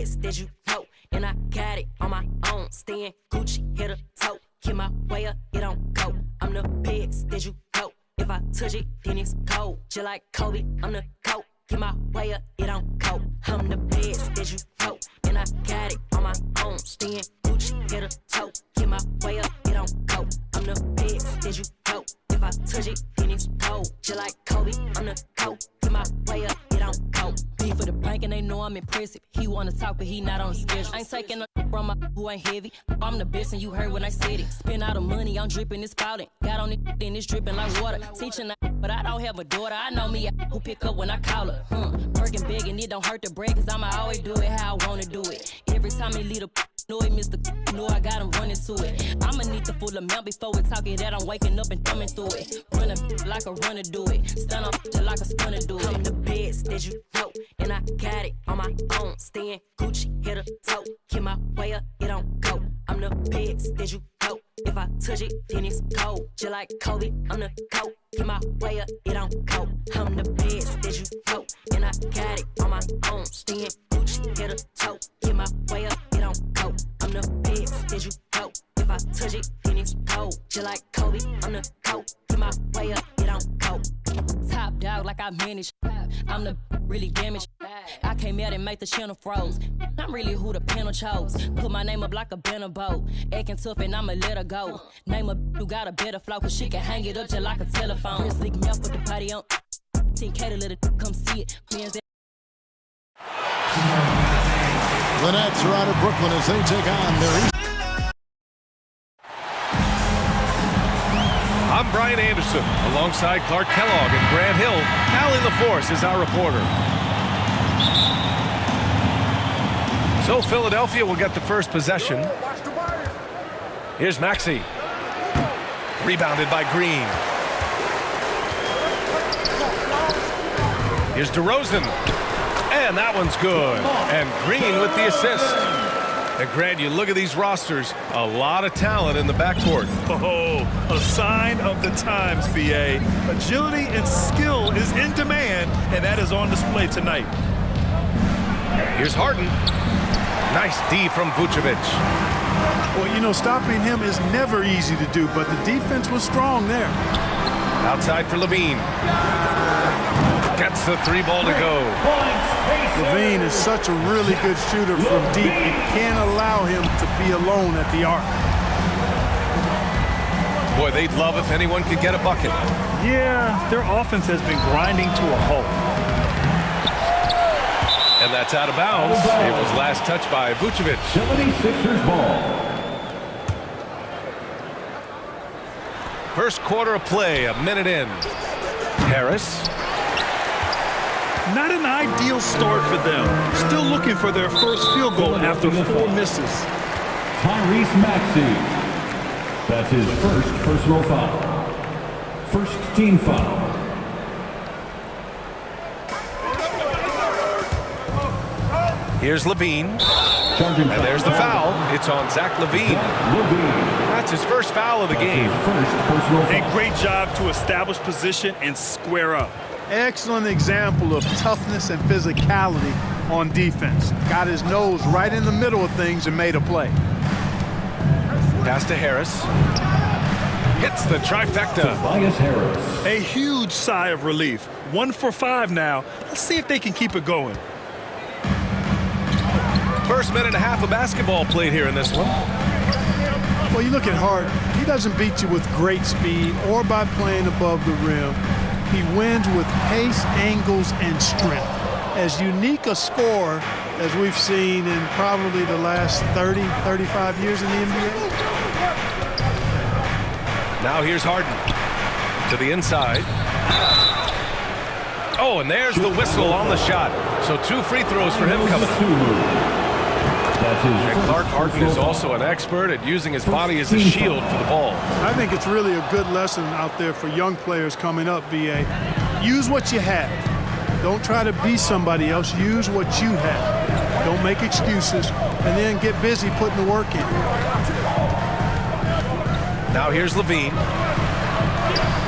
best that you know. And I got it on my own. Staying Gucci, hit a toe. Get my way up, it don't go. I'm the best that you know. If I touch it, then it's cold. Just like Kobe, I'm the GOAT. Get my way up, it don't go. I'm the best that you know. And I got it on my own. Staying Gucci, hit a toe. Get my way up, it don't go. I'm the best that you know. If I touch it, then it's cold. Just like Kobe, I'm the GOAT. Get my way up, it don't go. Be for the bank and they know I'm impressive. He wanna talk, but he not on the schedule. I ain't taking a from my who ain't heavy. I'm the best and you heard when I said it. Spend all the money, I'm dripping, it's spouting. Got on it, then it's dripping like water. Teaching, but I don't have a daughter. I know me, who pick up when I call her. Working big and it don't hurt to break, cause I'ma always do it how I wanna do it. Every time he lead a know it, Mr. Know I got him running to it. I'ma need the full amount before we talk it that I'm waking up and thumbing through it. Run a like a runner do it. Stun up just like a stunner do it. I'm the best that you know, and I got it on my own. Staying Gucci, hit a toe. Get my way up, it don't go. I'm the best that you know. If I touch it, then it's cold. Just like Kobe, I'm the GOAT. Get my way up, it don't go. I'm the best that you know, and I got it on my own. Staying Gucci, hit a toe. Get my way up, it don't go. I'm the best that you know. If I touch it, then it's cold. Just like Kobe, I'm the GOAT. Get my way up, it don't go. Top dog like I manage. I'm the really damaged. I came out and made the channel froze. I'm really who the panel chose. Put my name up like a banner boat. Acting tough and I'ma let her go. Name a who got a better flow, cause she can hang it up just like a telephone. Real slick mouth with the party on. 10K to let it come see it. Friends that The Nets are out of Brooklyn as they take on their I'm Brian Anderson, alongside Clark Kellogg and Grant Hill. Allie LaForce is our reporter. So Philadelphia will get the first possession. Here's Maxey. Rebounded by Green. Here's DeRozan. And that one's good. And Green with the assist. And Grant, you look at these rosters, a lot of talent in the backcourt. Oh, a sign of the times, BA. Agility and skill is in demand, and that is on display tonight. Here's Harden. Nice D from Vucevic. Well, you know, stopping him is never easy to do, but the defense was strong there. Outside for Levine. Gets the three ball to go. Levine is such a really good shooter from deep. You can't allow him to be alone at the arc. Boy, they'd love if anyone could get a bucket. Yeah, their offense has been grinding to a halt. And that's out of bounds. It was last touched by Vucevic. 76ers ball. First quarter of play, a minute in. Harris. Not an ideal start for them. Still looking for their first field goal after 4 misses. Tyrese Maxey. That's his first personal foul. First team foul. Here's Levine. And there's the foul. It's on Zach Levine. That's his first foul of the game. A great job to establish position and square up. Excellent example of toughness and physicality on defense. Got his nose right in the middle of things and made a play. Pass to Harris. Hits the trifecta. Harris. A huge sigh of relief. 1 for 5 now. Let's see if they can keep it going. First minute and a half of basketball played here in this one. Well, you look at Hart. He doesn't beat you with great speed or by playing above the rim. He wins with pace, angles, and strength. As unique a scorer as we've seen in probably the last 30, 35 years in the NBA. Now here's Harden to the inside. Oh, and there's the whistle on the shot. So 2 free throws for him coming up. And Clark Harden is also an expert at using his body as a shield for the ball. I think it's really a good lesson out there for young players coming up, BA. Use what you have. Don't try to be somebody else. Use what you have. Don't make excuses. And then get busy putting the work in. Now here's Levine.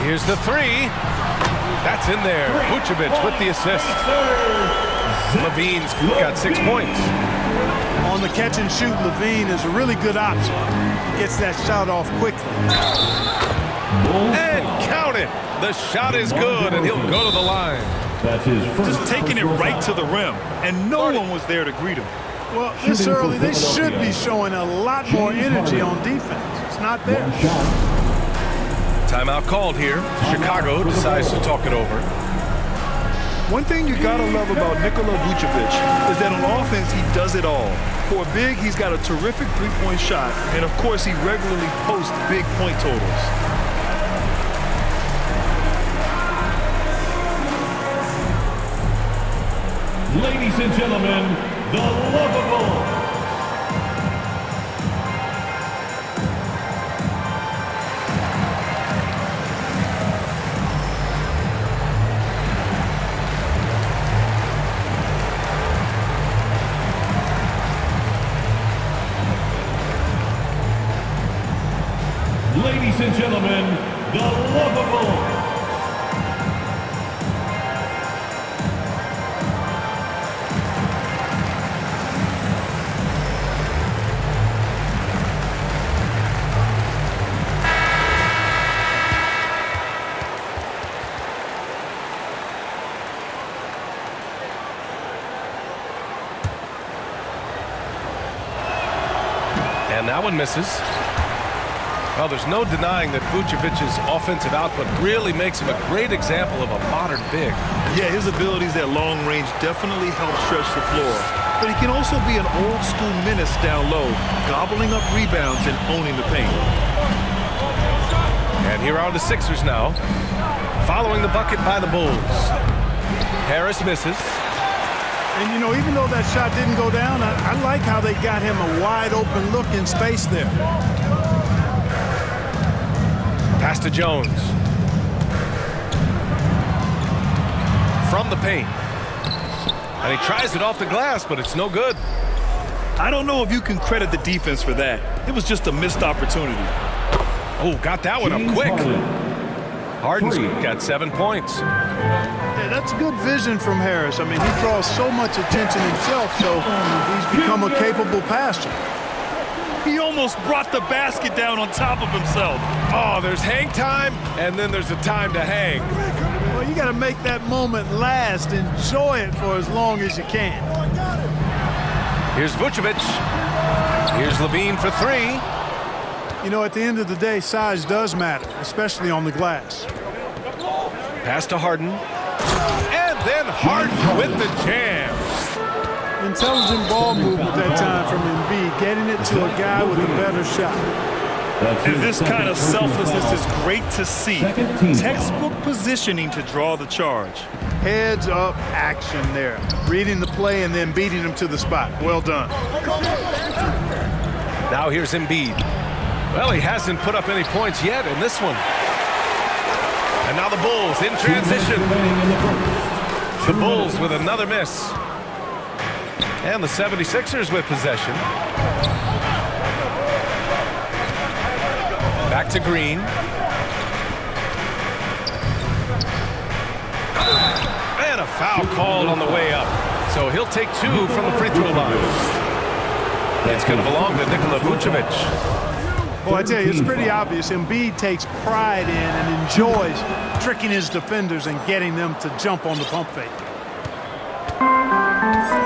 Here's the three. That's in there. Vucevic with the assist. Levine's got 6 points. On the catch and shoot, Levine is a really good option. Gets that shot off quickly. And count it. The shot is good, and he'll go to the line. That's his first. Just taking it right to the rim, and no one was there to greet him. Well, this early, they should be showing a lot more energy on defense. It's not there. Timeout called here. Chicago decides to talk it over. One thing you gotta love about Nikola Vucevic is that on offense, he does it all. For a big, he's got a terrific three-point shot, and of course, he regularly posts big point totals. Ladies and gentlemen, the lovable. Ladies and gentlemen, the lovable. And that one misses. Well, there's no denying that Vucevic's offensive output really makes him a great example of a modern big. Yeah, his abilities at long range definitely help stretch the floor. But he can also be an old-school menace down low, gobbling up rebounds and owning the paint. And here are the Sixers now, following the bucket by the Bulls. Harris misses. And, you know, even though that shot didn't go down, I like how they got him a wide-open look in space there. Pass to Jones. From the paint. And he tries it off the glass, but it's no good. I don't know if you can credit the defense for that. It was just a missed opportunity. Oh, got that one up quick. Harden's got 7 points. Yeah, that's good vision from Harris. I mean, he draws so much attention himself, so he's become a capable passer. He almost brought the basket down on top of himself. Oh, there's hang time, and then there's a time to hang. Well, you got to make that moment last. Enjoy it for as long as you can. Here's Vucevic. Here's Levine for three. You know, at the end of the day, size does matter, especially on the glass. Pass to Harden. And then Harden with the jam. Intelligent ball movement that time from Embiid, getting it to a guy with a better shot. And this kind of selflessness is great to see. Textbook positioning to draw the charge. Heads up action there. Reading the play and then beating him to the spot. Well done. Now here's Embiid. Well, he hasn't put up any points yet in this one. And now the Bulls in transition. The Bulls with another miss. And the 76ers with possession. Back to Green. And a foul called on the way up. So he'll take two from the free throw line. It's going to belong to Nikola Vucevic. Well, I tell you, it's pretty obvious. Embiid takes pride in and enjoys tricking his defenders and getting them to jump on the pump fake.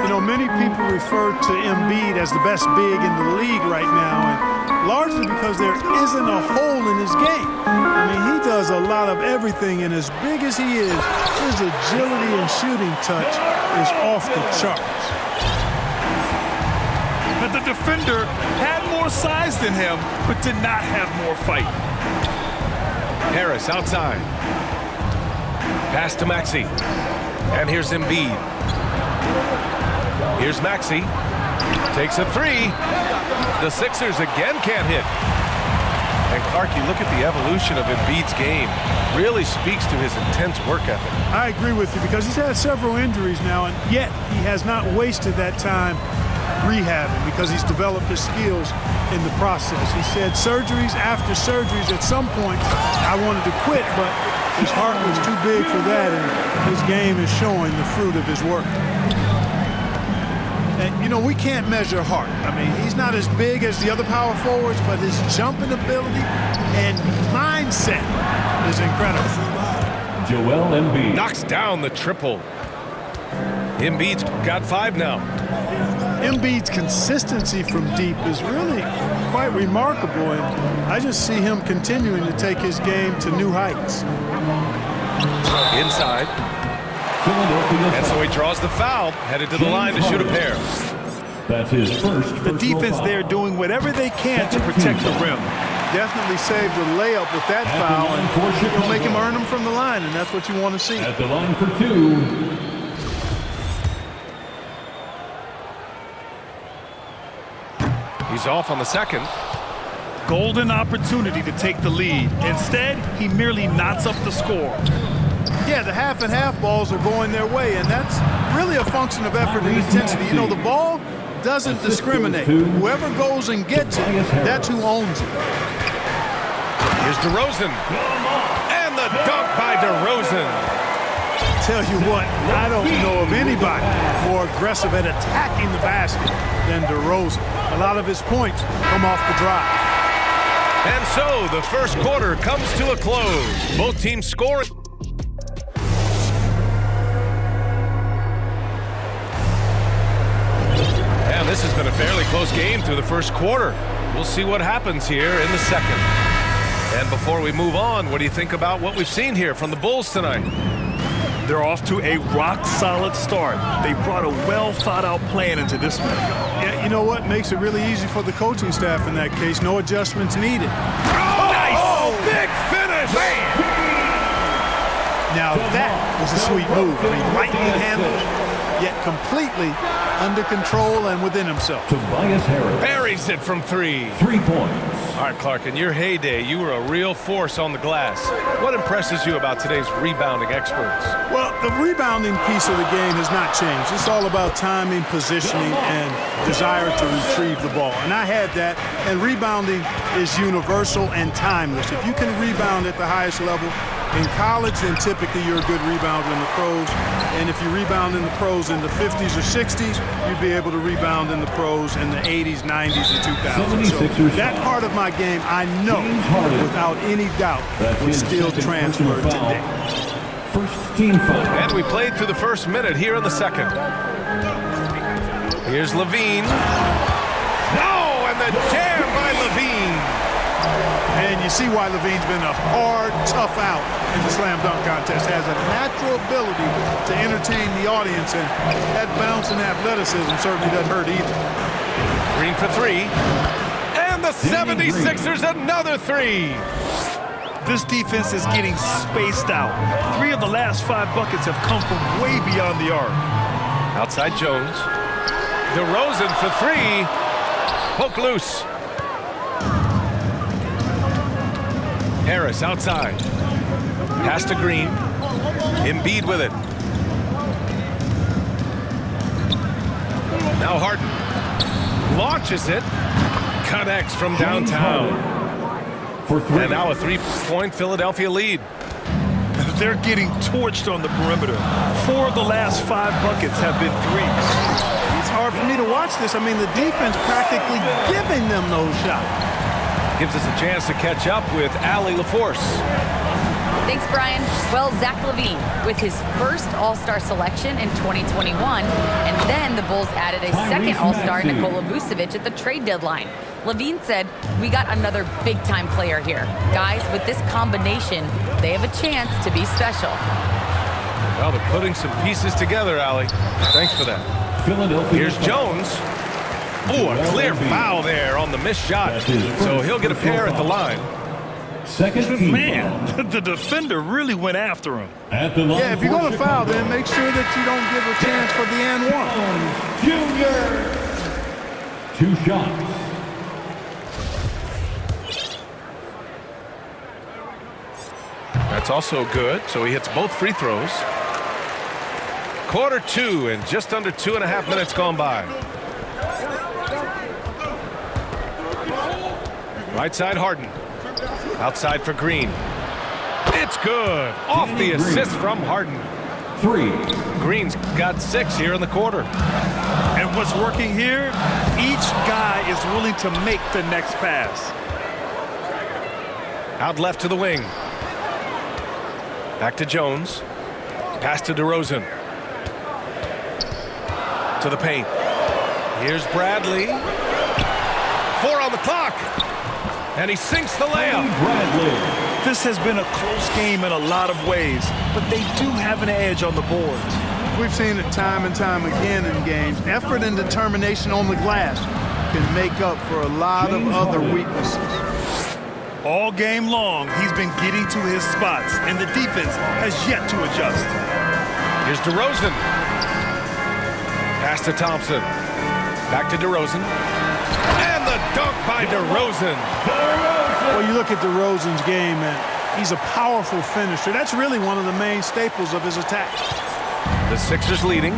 You know, many people refer to Embiid as the best big in the league right now, and largely because there isn't a hole in his game. I mean, he does a lot of everything, and as big as he is, his agility and shooting touch is off the charts. But the defender had more size than him, but did not have more fight. Harris outside. Pass to Maxey. And here's Embiid. Here's Maxey. Takes a three. The Sixers again can't hit. And Clark, you look at the evolution of Embiid's game. Really speaks to his intense work ethic. I agree with you because he's had several injuries now, and yet he has not wasted that time rehabbing because he's developed his skills in the process. He said surgeries after surgeries, at some point I wanted to quit, but his heart was too big for that, and his game is showing the fruit of his work. And, you know, we can't measure heart. I mean, he's not as big as the other power forwards, but his jumping ability and mindset is incredible. Joel Embiid. Knocks down the triple. Embiid's got 5 now. Embiid's consistency from deep is really quite remarkable, and I just see him continuing to take his game to new heights. Inside. Philadelphia. And so he draws the foul, headed to the line to shoot a pair. That's his first. The defense there doing whatever they can to protect the rim. Definitely saved the layup with that foul, and you'll make him earn them from the line, and that's what you want to see. At the line for 2. He's off on the second. Golden opportunity to take the lead. Instead, he merely knots up the score. Yeah, the half and half balls are going their way, and that's really a function of effort and intensity. You know, the ball doesn't discriminate. Whoever goes and gets it, that's who owns it. Here's DeRozan. And the dunk by DeRozan. Tell you what, I don't know of anybody more aggressive at attacking the basket than DeRozan. A lot of his points come off the drive. And so the first quarter comes to a close. Both teams scoring. And this has been a fairly close game through the first quarter. We'll see what happens here in the second. And before we move on, what do you think about what we've seen here from the Bulls tonight? They're off to a rock-solid start. They brought a well-thought-out plan into this one. Yeah, you know what? Makes it really easy for the coaching staff in that case. No adjustments needed. Nice! Oh, big finish! Man! Now that was a sweet move. I mean, lightning handled, yet completely under control and within himself. Tobias Harris. Buries it from 3. 3 points. All right, Clark, in your heyday, you were a real force on the glass. What impresses you about today's rebounding experts? Well, the rebounding piece of the game has not changed. It's all about timing, positioning, and desire to retrieve the ball. And I had that, and rebounding is universal and timeless. If you can rebound at the highest level in college, then typically you're a good rebounder in the pros. And if you rebound in the pros in the 50s or 60s, you'd be able to rebound in the pros in the 80s, 90s, and 2000s. So that part of my game, I know without any doubt would still transfer today. First team foul. And we played through the first minute here in the second. Here's Levine. No, and the jam by Levine. And you see why Levine's been a hard, tough out in the slam dunk contest. Has a natural ability to entertain the audience, and that bounce and athleticism certainly doesn't hurt either. Green for 3. And the 76ers another 3. This defense is getting spaced out. 3 of the last 5 buckets have come from way beyond the arc. Outside Jones. DeRozan for 3. Poke loose. Harris outside. Pass to Green. Embiid with it. Now Harden. Launches it. Connects from downtown. For 3. And now a 3-point Philadelphia lead. They're getting torched on the perimeter. 4 of the last 5 buckets have been threes. It's hard for me to watch this. I mean, the defense practically giving them those shots. Gives us a chance to catch up with Allie LaForce. Thanks, Brian. Well, Zach LaVine with his first All-Star selection in 2021, and then the Bulls added a second All-Star, Nikola Vucevic, at the trade deadline. LaVine said, "We got another big-time player here. Guys, with this combination, they have a chance to be special." Well, they're putting some pieces together, Allie. Thanks for that. Philadelphia. Here's Jones. Oh, a clear foul there on the missed shot. So he'll get a pair at the line. Second team Man, foul. the defender really went after him. At the line Yeah, if you're for going to foul, Chicago. then make sure that you don't give a chance for the and one. Junior. 2 shots. That's also good. So he hits both free throws. Quarter 2 and just under 2.5 minutes gone by. Right side Harden. Outside for Green. It's good. Off the assist from Harden. 3. Green's got 6 here in the quarter. And what's working here, each guy is willing to make the next pass. Out left to the wing. Back to Jones. Pass to DeRozan. To the paint. Here's Bradley. 4 on the clock. And he sinks the layup. Bradley. This has been a close game in a lot of ways, but they do have an edge on the boards. We've seen it time and time again in games. Effort and determination on the glass can make up for a lot of other weaknesses. All game long, he's been getting to his spots, and the defense has yet to adjust. Here's DeRozan. Pass to Thompson. Back to DeRozan. And the dunk by DeRozan. Well, you look at DeRozan's game, and he's a powerful finisher. That's really one of the main staples of his attack. The Sixers leading.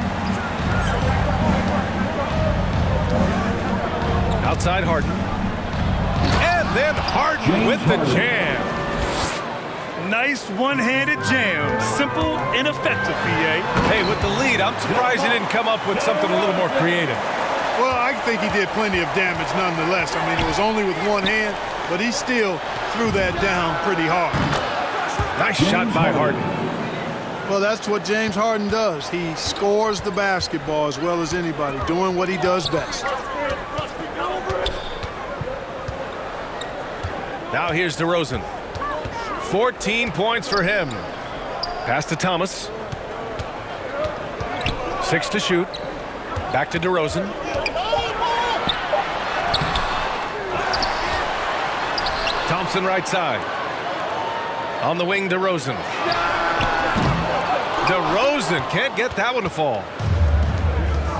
Outside Harden. And then Harden with the jam. Nice one-handed jam. Simple and effective, PA. Hey, with the lead, I'm surprised he didn't come up with something a little more creative. Well, I think he did plenty of damage nonetheless. I mean, it was only with one hand, but he still threw that down pretty hard. Nice shot by Harden. Well, that's what James Harden does. He scores the basketball as well as anybody, doing what he does best. Now here's DeRozan. 14 points for him. Pass to Thomas. 6 to shoot. Back to DeRozan. Thompson right side. On the wing, DeRozan. DeRozan can't get that one to fall.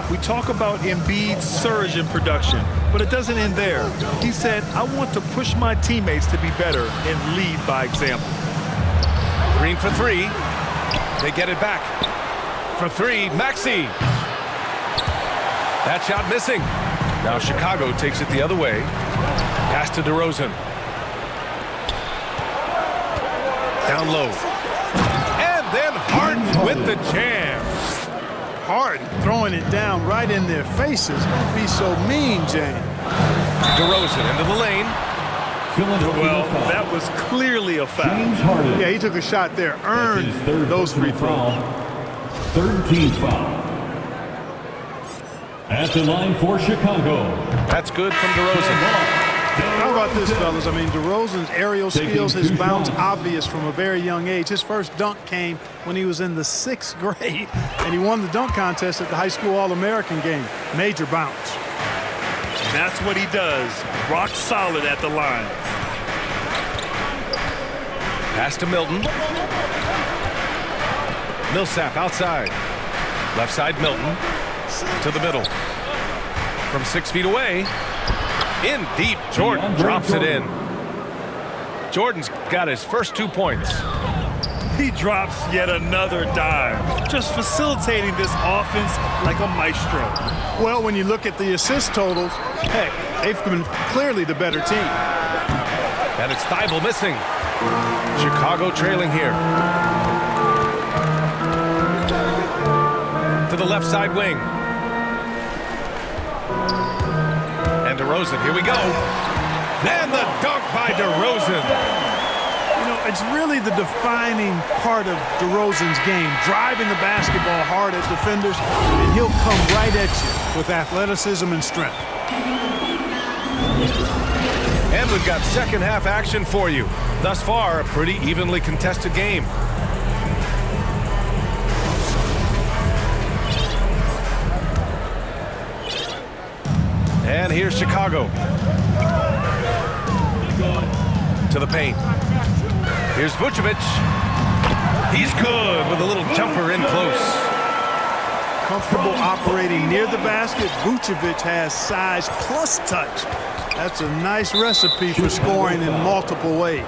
We talk about Embiid's surge in production, but it doesn't end there. He said, I want to push my teammates to be better and lead by example. Green for 3. They get it back. For 3, Maxey. That shot missing. Now Chicago takes it the other way. Pass to DeRozan. Down low. And then Harden with the jam. Harden throwing it down right in their faces. Don't be so mean, James. DeRozan into the lane. Well, that was clearly a foul. Yeah, he took a shot there, earned those free throws. Third team foul. At the line for Chicago. That's good from DeRozan. How about this, fellas? I mean, DeRozan's aerial skills, his bounce obvious from a very young age. His first dunk came when he was in the 6th grade, and he won the dunk contest at the high school All-American game. Major bounce. That's what he does. Rock solid at the line. Pass to Milton. Millsap outside. Left side Milton. To the middle. From 6 feet away. In deep. Jordan drops it in. Jordan's got his first 2 points. He drops yet another dime, just facilitating this offense like a maestro. Well, when you look at the assist totals, heck, they've been clearly the better team. And it's Thibault missing. Chicago trailing here. To the left side wing. And DeRozan, here we go. And the dunk by DeRozan. You know, it's really the defining part of DeRozan's game, driving the basketball hard at defenders, and he'll come right at you with athleticism and strength. And we've got second half action for you. Thus far, a pretty evenly contested game. And here's Chicago. To the paint. Here's Vucevic. He's good with a little jumper in close. Comfortable operating near the basket. Vucevic has size plus touch. That's a nice recipe for scoring in multiple ways.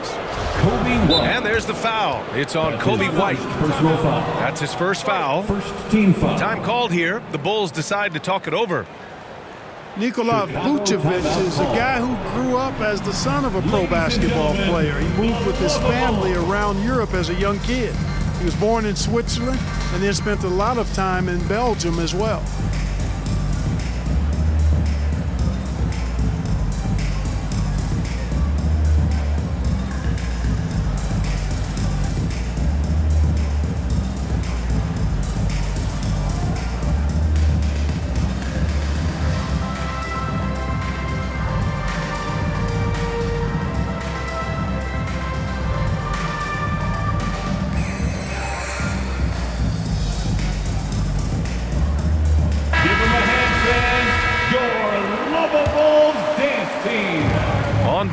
Kobe White. And there's the foul. It's on Kobe White. Personal foul. That's his first foul. First team foul. Time called here. The Bulls decide to talk it over. Nikola Vucevic is a guy who grew up as the son of a pro basketball player. He moved with his family around Europe as a young kid. He was born in Switzerland and then spent a lot of time in Belgium as well.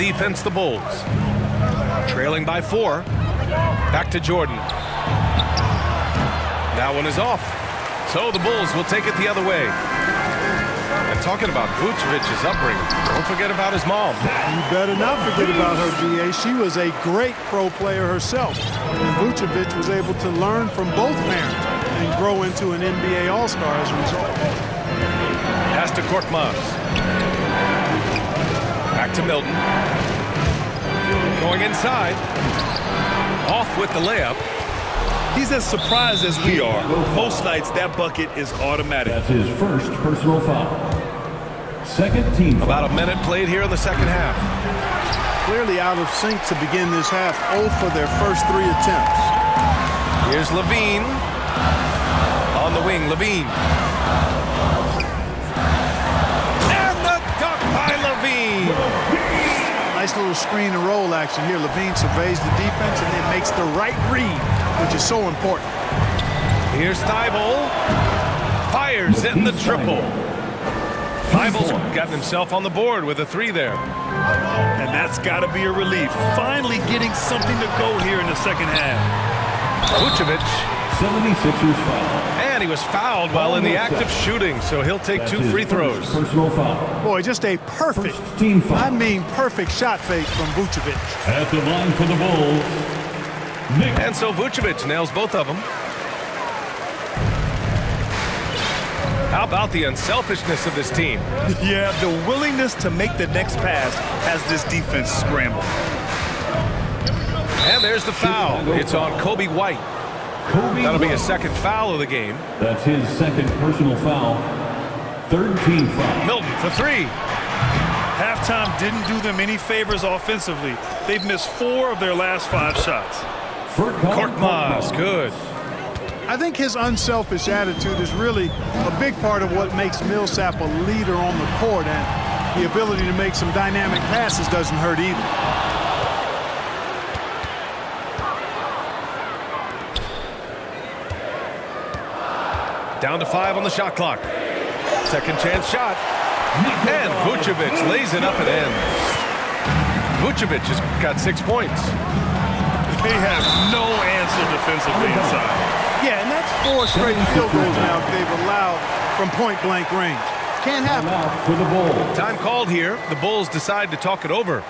defense, the Bulls. Trailing by 4. Back to Jordan. That one is off. So the Bulls will take it the other way. And talking about Vucevic's upbringing, don't forget about his mom. You better not forget about her, D.A. She was a great pro player herself. And Vucevic was able to learn from both parents and grow into an NBA All-Star as a result. Pass to Korkmaz. Back to Milton. Going inside. Off with the layup. He's as surprised as we are. Most nights, that bucket is automatic. That's his first personal foul. Second team foul. About a minute played here in the second half. Clearly out of sync to begin this half, 0 for their first 3 attempts. Here's Levine. On the wing, Levine. And the dunk by Levine. Nice little screen and roll action here. Levine surveys the defense and then makes the right read, which is so important. Here's Thibault. Fires in the triple. Thibault's gotten himself on the board with a 3 there. And that's got to be a relief. Finally getting something to go here in the second half. Vucevic. 76ers foul. And he was fouled while in the act of shooting, so he'll take That's 2 his free throws. first personal foul. Boy, just a perfect, First team foul. I mean perfect shot fake from Vucevic. At the line for the Bulls, Nick. And so Vucevic nails both of them. How about the unselfishness of this team? Yeah, the willingness to make the next pass has this defense scrambled. And there's the foul. It's on Kobe White. That'll be a second foul of the game. That's his second personal foul. Third team foul. Milton for 3. Halftime didn't do them any favors offensively. They've missed 4 of their last 5 shots. Korkmaz, good. I think his unselfish attitude is really a big part of what makes Millsap a leader on the court, and the ability to make some dynamic passes doesn't hurt either. Down to 5 on the shot clock. Second chance shot. And Vucevic lays it up and in. Vucevic has got 6 points. They have no answer defensively inside. Yeah, and that's 4 straight field goals now they've allowed from point-blank range. Can't happen. Out for the Bulls. Time called here. The Bulls decide to talk it over.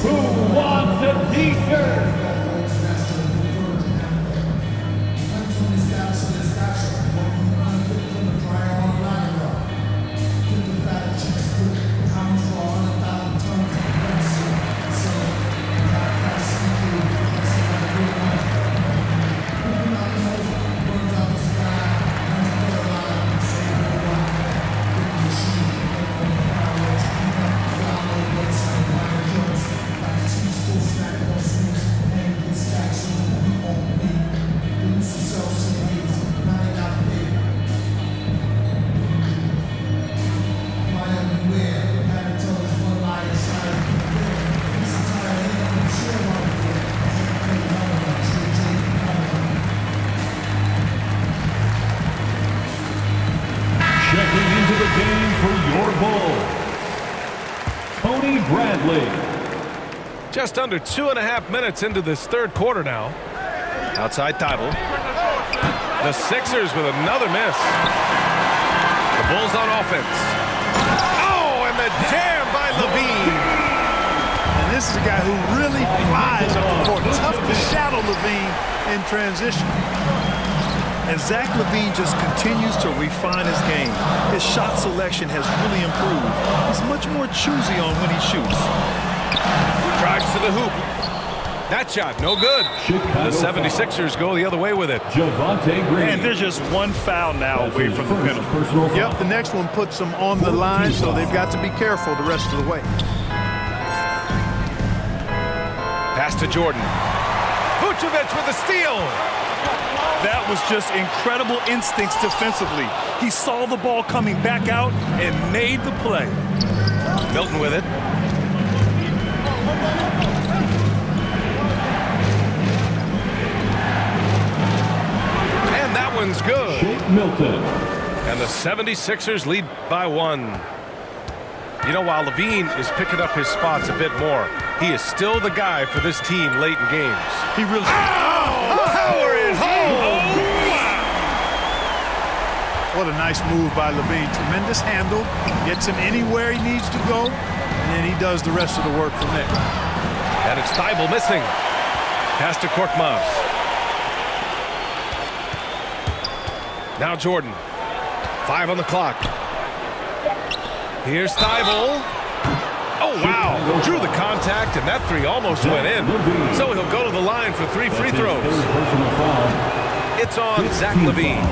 Who wants a t-shirt? Checking into the game for your Bulls, Tony Bradley. Just under 2.5 minutes into this third quarter now. Outside Thibault. The Sixers with another miss. The Bulls on offense. Oh, and the jam by Levine. And this is a guy who really flies up the court. Tough to shadow Levine in transition. And Zach LaVine just continues to refine his game. His shot selection has really improved. He's much more choosy on when he shoots. Drives to the hoop. That shot, no good. Chicago The 76ers go the other way with it. Javante Green. And there's just one foul now That's away his from the first penalty. personal foul. Yep, the next one puts them on the line, so they've got to be careful the rest of the way. Pass to Jordan. Vucevic with the steal. That was just incredible instincts defensively. He saw the ball coming back out and made the play. Milton with it. And that one's good. Shake Milton. And the 76ers lead by 1. You know, while Levine is picking up his spots a bit more, he is still the guy for this team late in games. He really... Power it home! What a nice move by Levine. Tremendous handle. Gets him anywhere he needs to go, and then he does the rest of the work from there. And it's Thibault missing. Pass to Korkmaz. Now Jordan. 5 on the clock. Here's Thibault. Oh, wow. Drew the contact, and that three almost went in. So he'll go to the line for 3 free throws. It's on Zach Levine.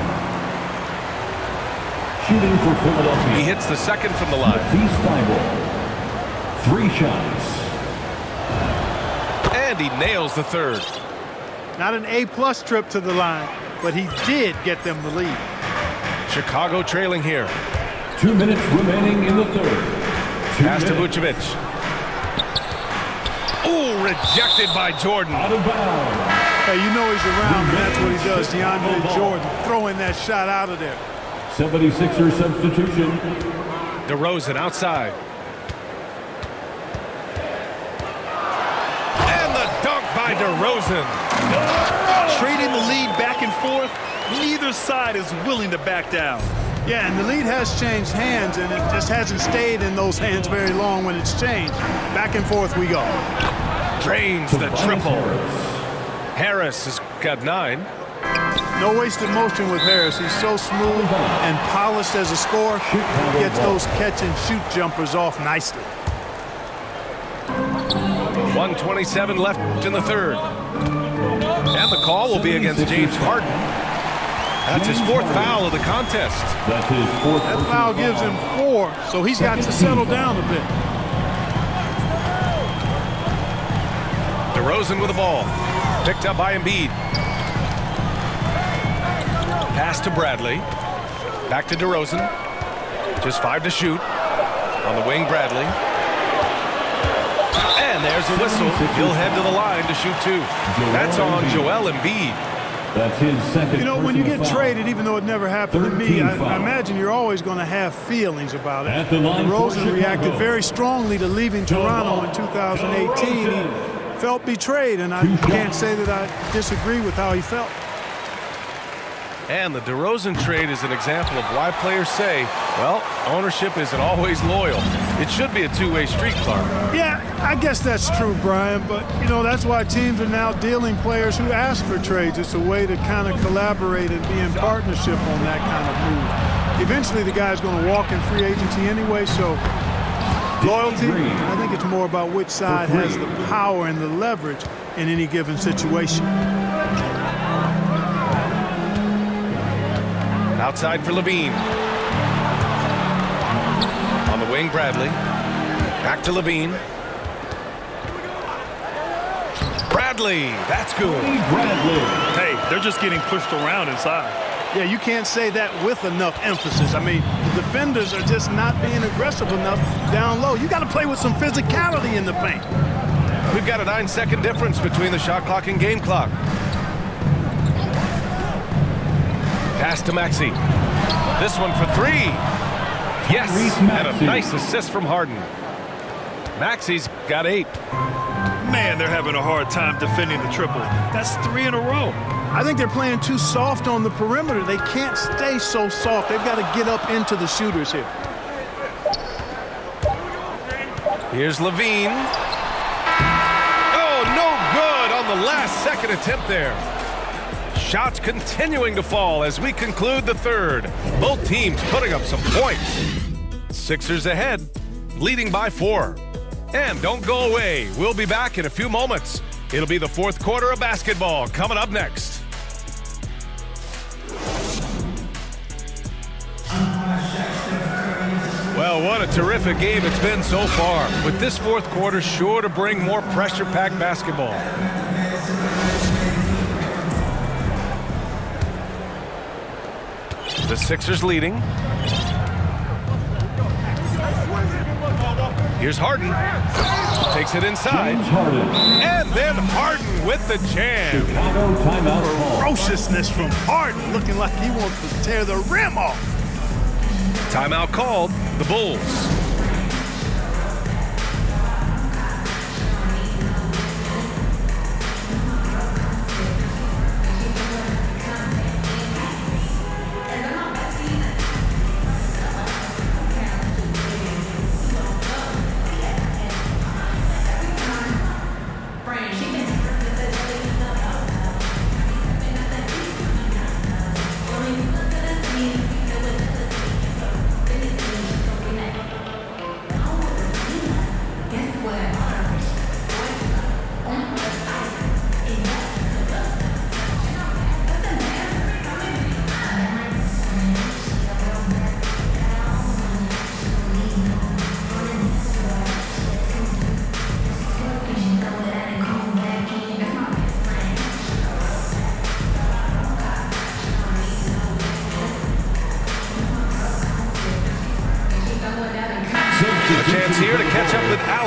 Shooting for Philadelphia. He hits the second from the line. Thibault. 3 shots. And he nails the third. Not an A-plus trip to the line, but he did get them the lead. Chicago trailing here. 2 minutes remaining in the third. Pass to Vucevic. Ooh, rejected by Jordan. Out of bounds. Hey, you know he's around, and that's what he does. DeAndre Jordan throwing that shot out of there. 76er substitution. DeRozan outside. And the dunk by DeRozan. Trading the lead back and forth, neither side is willing to back down. Yeah, and the lead has changed hands, and it just hasn't stayed in those hands very long when it's changed. Back and forth we go. Drains the triple. Harris has got 9. No wasted motion with Harris. He's so smooth and polished as a scorer. He gets those catch-and-shoot jumpers off nicely. 1:27 left in the third. And the call will be against James Harden. That's his 4th foul of the contest. That's his 4th. That foul gives him 4, so he's got to settle down a bit. DeRozan with the ball. Picked up by Embiid. Pass to Bradley. Back to DeRozan. Just 5 to shoot. On the wing, Bradley. And there's a whistle. He'll head to the line to shoot 2. That's on Joel Embiid. That's his second. You know, when you get foul. traded, even though it never happened to me, I imagine you're always going to have feelings about it. At the line for DeRozan reacted Chicago. very strongly to leaving Toronto in 2018. He felt betrayed, and I can't say that I disagree with how he felt. And the DeRozan trade is an example of why players say, well, ownership isn't always loyal. It should be a two-way street, Clark. Yeah, I guess that's true, Brian, but, you know, that's why teams are now dealing players who ask for trades. It's a way to kind of collaborate and be in partnership on that kind of move. Eventually, the guy's going to walk in free agency anyway, so loyalty, I think it's more about which side has the power and the leverage in any given situation. Outside for Levine. On the wing, Bradley. Back to Levine. Bradley, that's good. Bradley. Hey, they're just getting pushed around inside. Yeah, you can't say that with enough emphasis. I mean, the defenders are just not being aggressive enough down low. You got to play with some physicality in the paint. We've got a 9-second difference between the shot clock and game clock. Pass to Maxey. This one for 3. Yes, and a nice assist from Harden. Maxey's got 8. Man, they're having a hard time defending the triple. That's 3 in a row. I think they're playing too soft on the perimeter. They can't stay so soft. They've got to get up into the shooters here. Here's Levine. Oh, no good on the last second attempt there. Shots continuing to fall as we conclude the third. Both teams putting up some points. Sixers ahead, leading by 4. And don't go away. We'll be back in a few moments. It'll be the 4th quarter of basketball coming up next. Well, what a terrific game it's been so far. With this 4th quarter sure to bring more pressure-packed basketball. The Sixers leading. Here's Harden. Takes it inside. And then Harden with the jam. Chicago timeout call. Ferociousness from Harden, looking like he wants to tear the rim off. Timeout called. The Bulls.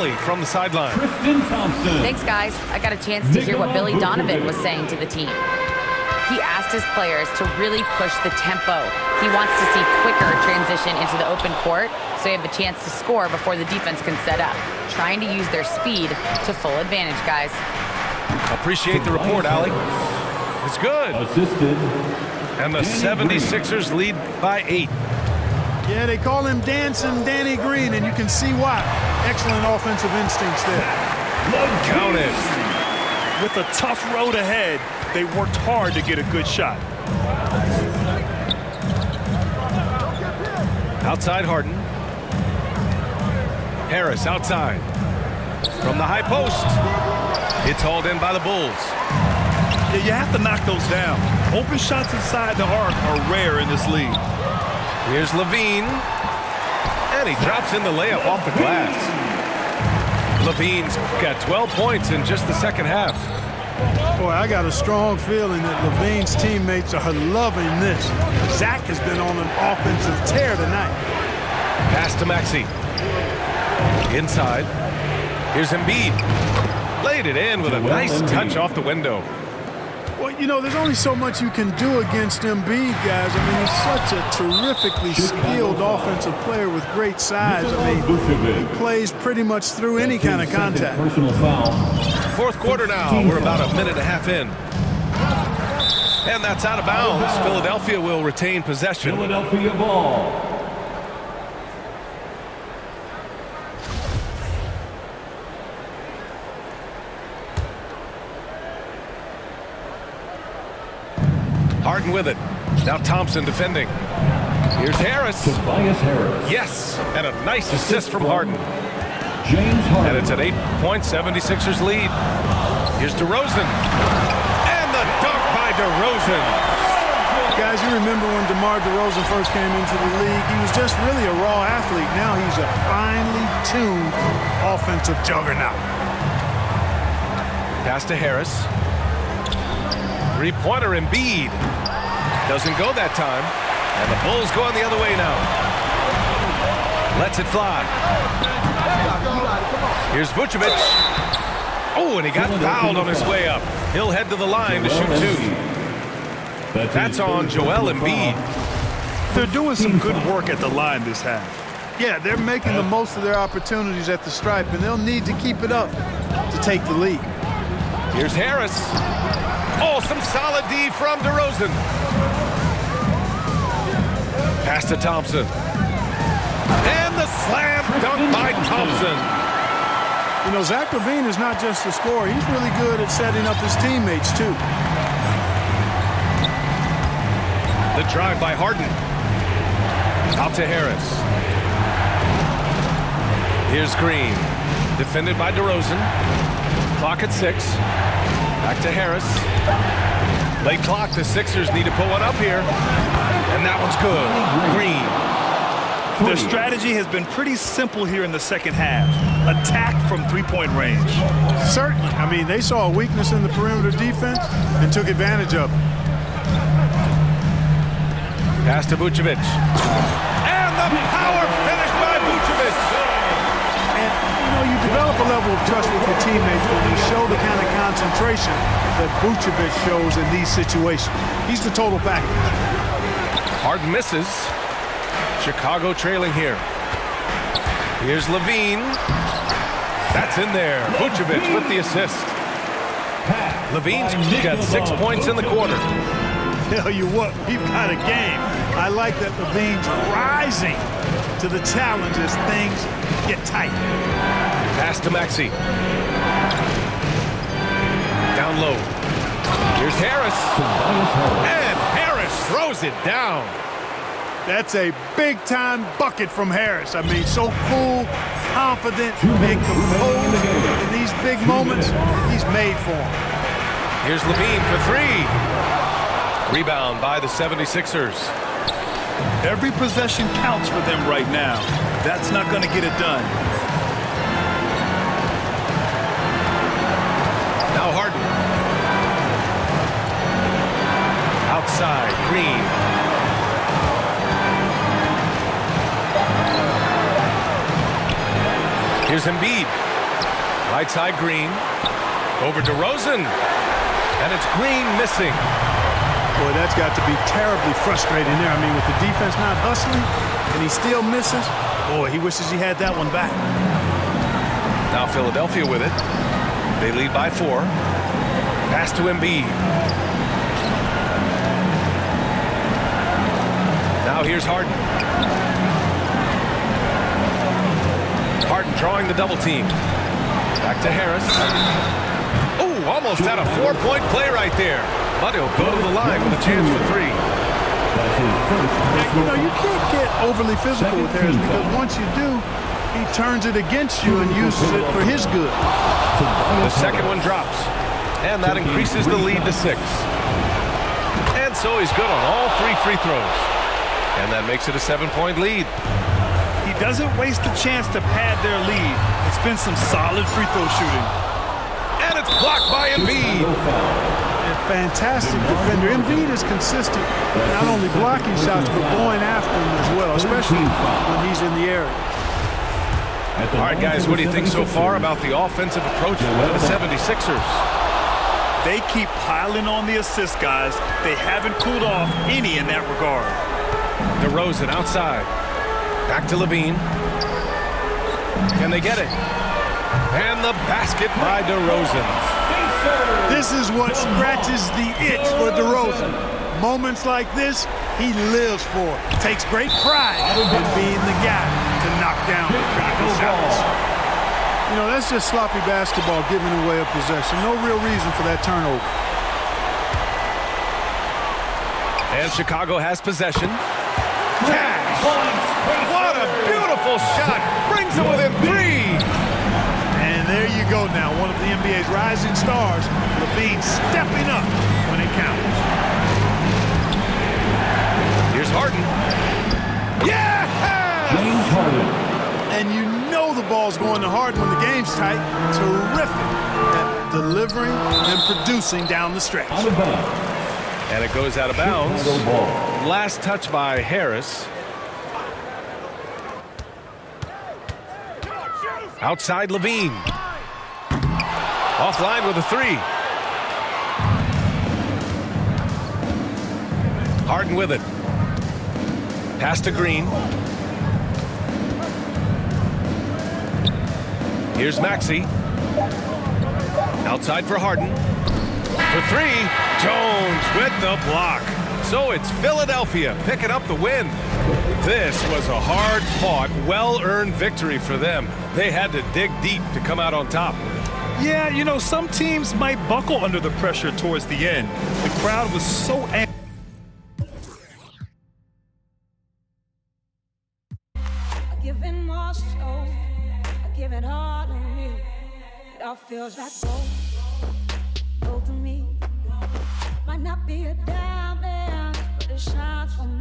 Allie from the sideline. Tristan Thompson. Thanks, guys. I got a chance to hear what Billy Donovan was saying to the team. He asked his players to really push the tempo. He wants to see quicker transition into the open court so they have a chance to score before the defense can set up. Trying to use their speed to full advantage, guys. Appreciate the report, Allie. It's good. Assisted. And the 76ers lead by 8. Yeah, they call him Dancing Danny Green, and you can see why. Excellent offensive instincts there. Count it. With a tough road ahead, they worked hard to get a good shot. Outside Harden. Harris outside. From the high post. It's hauled in by the Bulls. Yeah, you have to knock those down. Open shots inside the arc are rare in this league. Here's Levine. And he drops in the layup off the glass. Levine's got 12 points in just the second half. Boy, I got a strong feeling that Levine's teammates are loving this. Zach has been on an offensive tear tonight. Pass to Maxey. Inside. Here's Embiid. Laid it in with a nice touch off the window. Well, you know, there's only so much you can do against Embiid, guys. I mean, he's such a terrifically skilled offensive player with great size. I mean, he plays pretty much through any kind of contact. Personal foul. Fourth quarter now. We're about a minute and a half in. And that's out of bounds. Philadelphia will retain possession. Philadelphia ball. Harden with it. Now Thompson defending. Here's Harris. Tobias Harris. Yes, and a nice assist from Harden. James Harden. And it's an 8-point 76ers lead. Here's DeRozan. And the dunk by DeRozan. Guys, you remember when DeMar DeRozan first came into the league? He was just really a raw athlete. Now he's a finely tuned offensive juggernaut. Pass to Harris. Three-pointer Embiid. Doesn't go that time. And the Bulls going the other way now. Lets it fly. Here's Vucevic. Oh, and he got fouled on his way up. He'll head to the line to shoot 2. That's on Joel Embiid. They're doing some good work at the line this half. Yeah, they're making the most of their opportunities at the stripe, and they'll need to keep it up to take the lead. Here's Harris. Oh, some solid D from DeRozan. Pass to Thompson. And the slam dunk by Thompson. You know, Zach LaVine is not just a scorer. He's really good at setting up his teammates, too. The drive by Harden. Out to Harris. Here's Green. Defended by DeRozan. Clock at 6. Back to Harris. Late clock. The Sixers need to put one up here. And that one's good. Green. Their strategy has been pretty simple here in the second half. Attack from three-point range. Certainly. I mean, they saw a weakness in the perimeter defense and took advantage of it. Pass to Vucevic. And the power finish by Vucevic. And, you know, you develop a level of trust with your teammates when you show the kind of concentration that Vucevic shows in these situations. He's the total package. Harden misses. Chicago trailing here. Here's Levine. That's in there. Vucevic with the assist. Levine's got 6 points in the quarter. Tell you what, we've got a game. I like that Levine's rising to the challenge as things get tight. Pass to Maxey. Down low. Here's Harris. And Harris throws it down. That's a big-time bucket from Harris. I mean, so cool, confident, and composed in these big moments. He's made for them. Here's Levine for 3. Rebound by the 76ers. Every possession counts for them right now. That's not going to get it done. Now Harden. Outside, Green. Here's Embiid. Right side Green. Over DeRozan. And it's Green missing. Boy, that's got to be terribly frustrating there. I mean, with the defense not hustling and he still misses, boy, he wishes he had that one back. Now Philadelphia with it. They lead by 4. Pass to Embiid. Now here's Harden. Harden drawing the double team. Back to Harris. Oh, almost had a 4-point play right there. But he'll go to the line with a chance for 3. You know, you can't get overly physical with Harris because once you do, he turns it against you and uses it for his good. The second one drops. And that increases the lead to 6. And so he's good on all 3 free throws. And that makes it a 7-point lead. He doesn't waste the chance to pad their lead. It's been some solid free throw shooting. And it's blocked by Embiid. Fantastic defender. Embiid is consistent, not only blocking shots, but going after them as well, especially when he's in the area. All right, guys, what do you think so far about the offensive approach for the 76ers? They keep piling on the assist guys. They haven't cooled off any in that regard. DeRozan outside. Back to Levine. Can they get it? And the basket by DeRozan. This is what scratches the itch for DeRozan. Moments like this, he lives for it. Takes great pride in being the guy to knock down the critical shots. You know, that's just sloppy basketball, giving away a possession. No real reason for that turnover. And Chicago has possession. Cash! What a beautiful shot! Brings it within 3! And there you go now, one of the NBA's rising stars, Levine stepping up when it counts. Here's Harden. Yeah! James Harden. And you know the ball's going to Harden when the game's tight. Terrific at delivering and producing down the stretch. Out of bounds. And it goes out of bounds. Last touch by Harris. Outside Levine. Offline with a 3. Harden with it. Pass to Green. Here's Maxey. Outside for Harden. For 3. Jones with the block. So it's Philadelphia picking up the win. This was a hard-fought, well-earned victory for them. They had to dig deep to come out on top. Yeah, you know, some teams might buckle under the pressure towards the end. The crowd was so angry. I give it more so, I give it all to me. It all feels like gold to me. Might not be a diamond, but it shines for me.